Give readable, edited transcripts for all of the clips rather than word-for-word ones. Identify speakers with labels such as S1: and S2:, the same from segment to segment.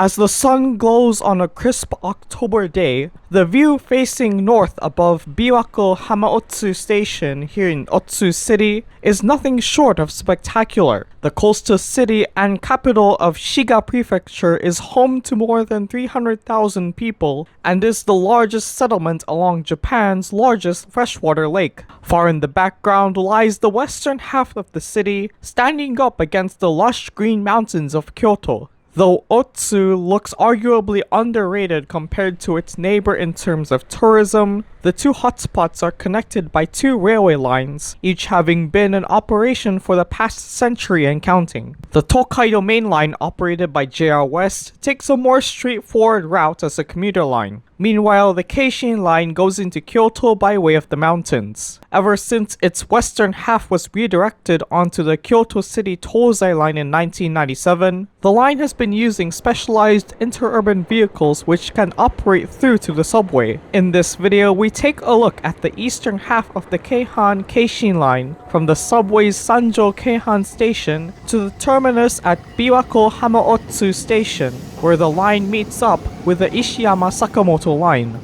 S1: As the sun glows on a crisp October day, the view facing north above Biwako-Hamaotsu Station here in Otsu City is nothing short of spectacular. The coastal city and capital of Shiga Prefecture is home to more than 300,000 people and is the largest settlement along Japan's largest freshwater lake. Far in the background lies the western half of the city, standing up against the lush green mountains of Kyoto. Though Otsu looks arguably underrated compared to its neighbor in terms of tourism, the two hotspots are connected by two railway lines, each having been in operation for the past century and counting. The Tokaido Main Line, operated by JR West, takes a more straightforward route as a commuter line. Meanwhile, the Keishin Line goes into Kyoto by way of the mountains. Ever since its western half was redirected onto the Kyoto City Tozai Line in 1997, the line has been using specialized interurban vehicles which can operate through to the subway. In this video, we take a look at the eastern half of the Keihan Keishin Line from the subway's Sanjo Keihan Station to the terminus at Biwako-Hamaotsu Station, where the line meets up with the Ishiyama-Sakamoto Line.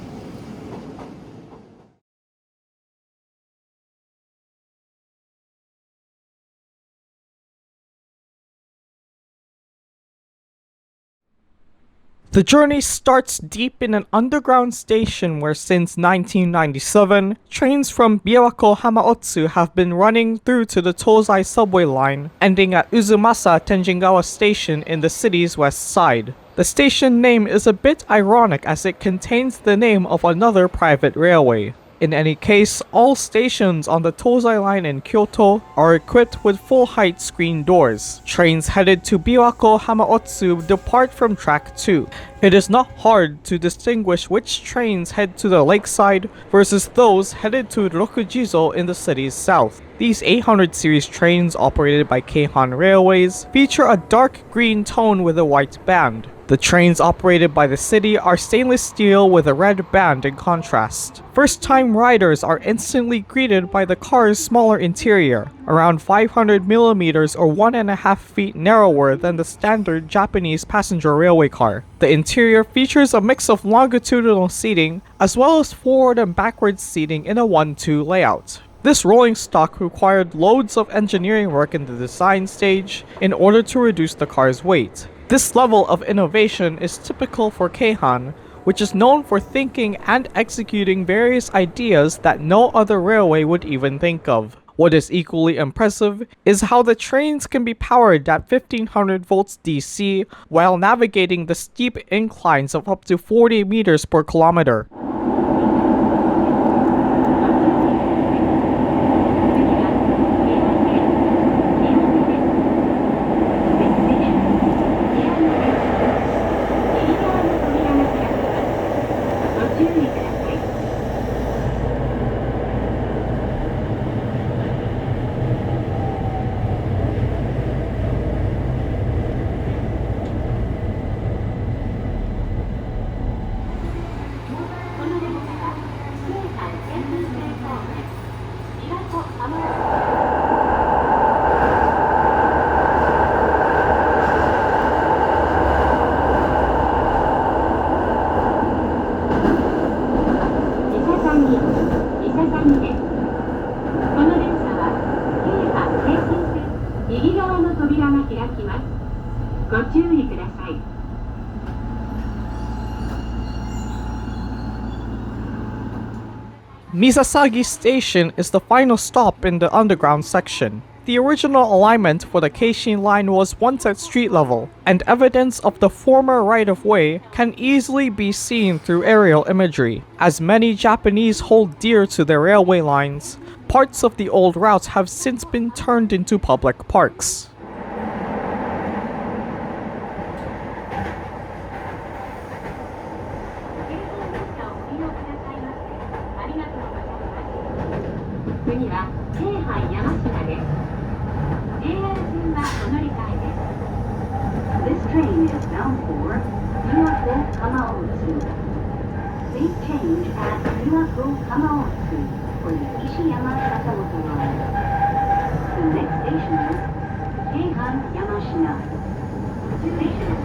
S1: The journey starts deep in an underground station where since 1997, trains from Biwako-Hamaotsu have been running through to the Tozai Subway Line, ending at Uzumasa-Tenjingawa Station in the city's west side. The station name is a bit ironic as it contains the name of another private railway. In any case, all stations on the Tozai Line in Kyoto are equipped with full-height screen doors. Trains headed to Biwako-Hamaotsu depart from track 2. It is not hard to distinguish which trains head to the lakeside versus those headed to Rokujizo in the city's south. These 800 series trains operated by Keihan Railways feature a dark green tone with a white band. The trains operated by the city are stainless steel with a red band in contrast. First-time riders are instantly greeted by the car's smaller interior, around 500mm or 1.5 feet narrower than the standard Japanese passenger railway car. The interior features a mix of longitudinal seating as well as forward and backward seating in a 1-2 layout. This rolling stock required loads of engineering work in the design stage in order to reduce the car's weight. This level of innovation is typical for Keihan, which is known for thinking and executing various ideas that no other railway would even think of. What is equally impressive is how the trains can be powered at 1500 volts DC while navigating the steep inclines of up to 40 meters per kilometer. Misasagi Station is the final stop in the underground section. The original alignment for the Keishin Line was once at street level, and evidence of the former right-of-way can easily be seen through aerial imagery. As many Japanese hold dear to their railway lines, parts of the old routes have since been turned into public parks.
S2: This train is bound for Biwako-Hamaotsu. Please change at Biwako-Hamaotsu for the Ishiyama-Sakamoto Line. The next station is Keihan-Yamashina. Station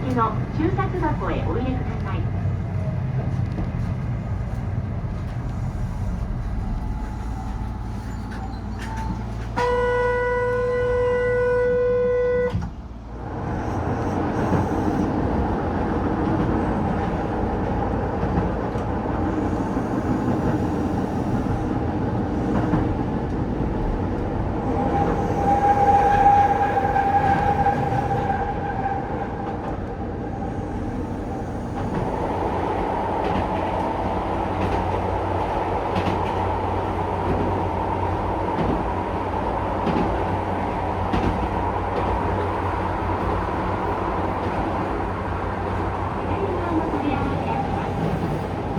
S2: 付きの駐札箱へお入れください。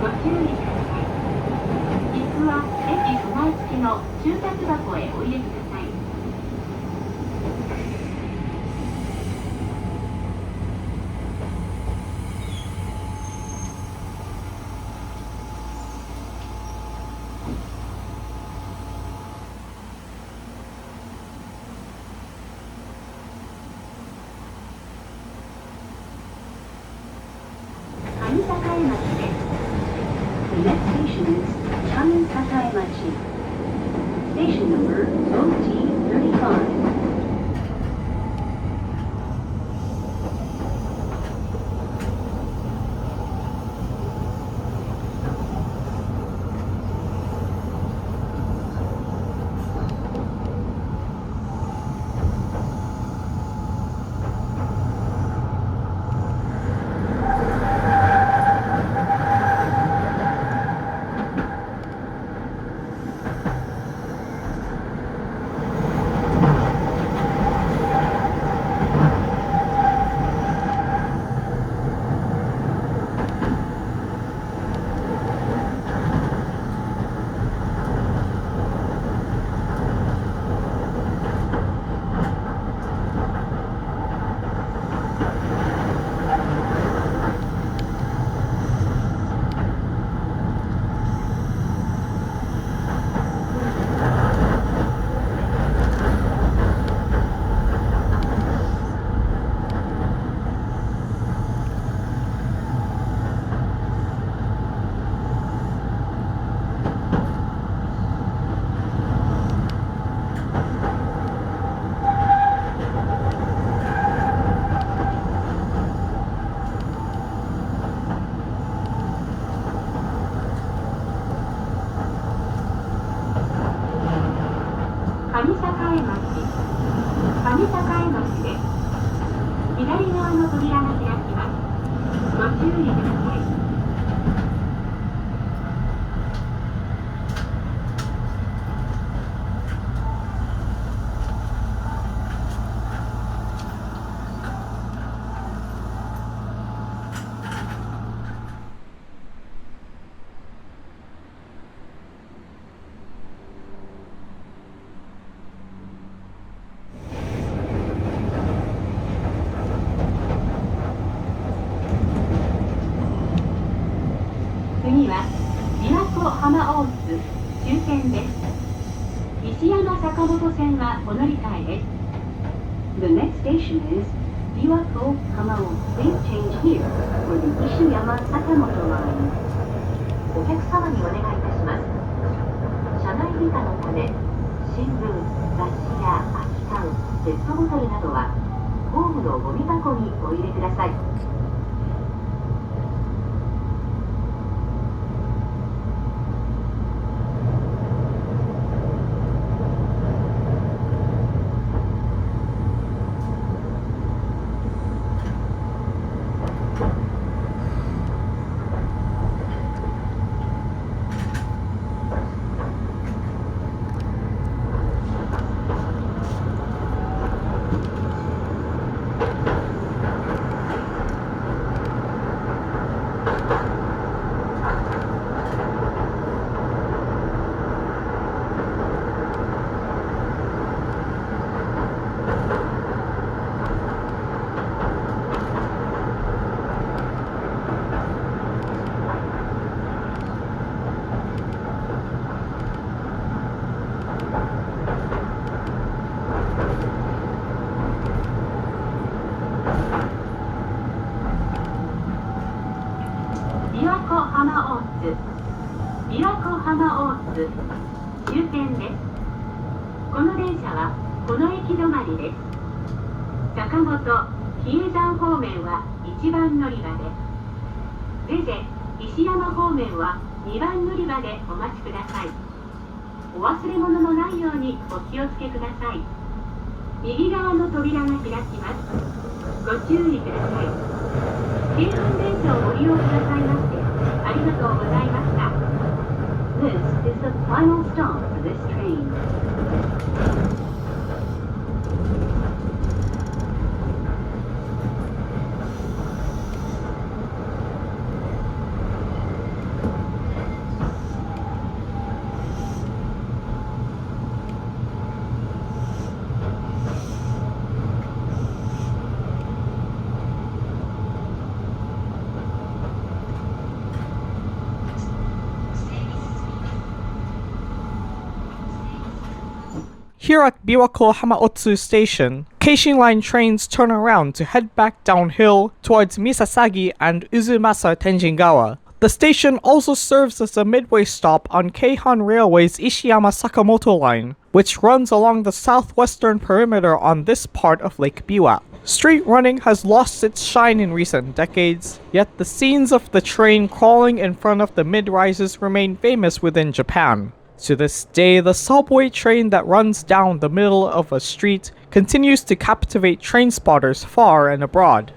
S2: ご注意ください。切符は駅備え付きの駐札箱へお入れください。上境町です。The next station is Keihan-Sanjo. Station number OT35. 左側の扉が開きます。ご注意ください。次は琵琶湖浜大津終点です。石山坂本線はお乗り換えです。The next station is Biwako-Hamaotsu. Please change here for the Ishiyama-Sakamoto line. お客様にお願いいたします。車内美化のため、新聞、雑誌や空き缶、ペットボトルなどはホームのゴミ箱にお入れください。Biwako-Hamaotsu 終点です。この電車はこの駅止まりです。坂本、比叡山方面は1番乗り場で、ゼゼ、石山方面は2番乗り場でお待ちください。お忘れ物のないようにお気をつけください。右側の扉が開きます。ご注意ください。京阪電車をご利用くださいましてありがとうございました。This is the final stop for this train.
S1: Here at Biwako-Hamaotsu Station, Keishin Line trains turn around to head back downhill towards Misasagi and Uzumasa-Tenjingawa. The station also serves as a midway stop on Keihan Railway's Ishiyama-Sakamoto Line, which runs along the southwestern perimeter on this part of Lake Biwa. Street running has lost its shine in recent decades, yet the scenes of the train crawling in front of the mid-rises remain famous within Japan. To this day, the subway train that runs down the middle of a street continues to captivate train spotters far and abroad.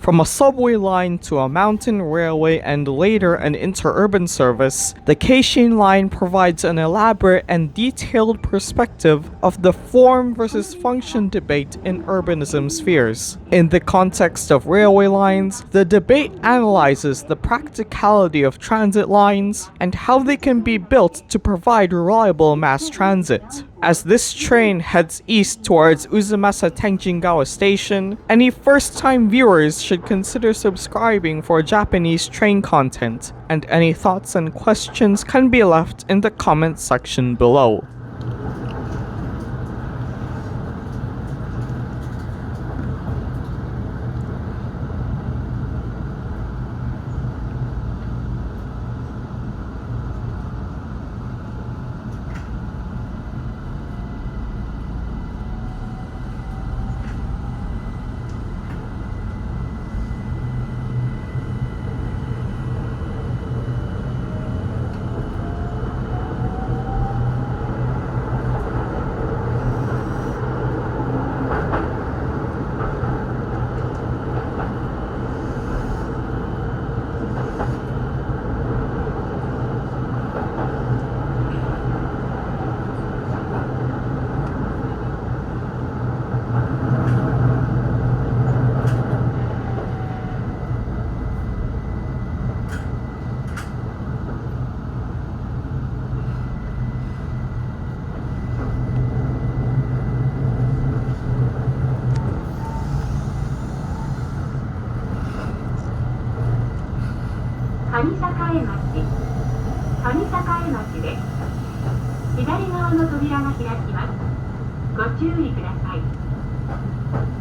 S1: From a subway line to a mountain railway and later an interurban service, the Keishin Line provides an elaborate and detailed perspective of the form versus function debate in urbanism spheres. In the context of railway lines, the debate analyzes the practicality of transit lines and how they can be built to provide reliable mass transit. As this train heads east towards Uzumasa-Tenjingawa Station, any first-time viewers should consider subscribing for Japanese train content, and any thoughts and questions can be left in the comment section below.
S2: 左側の扉が開きます。ご注意ください。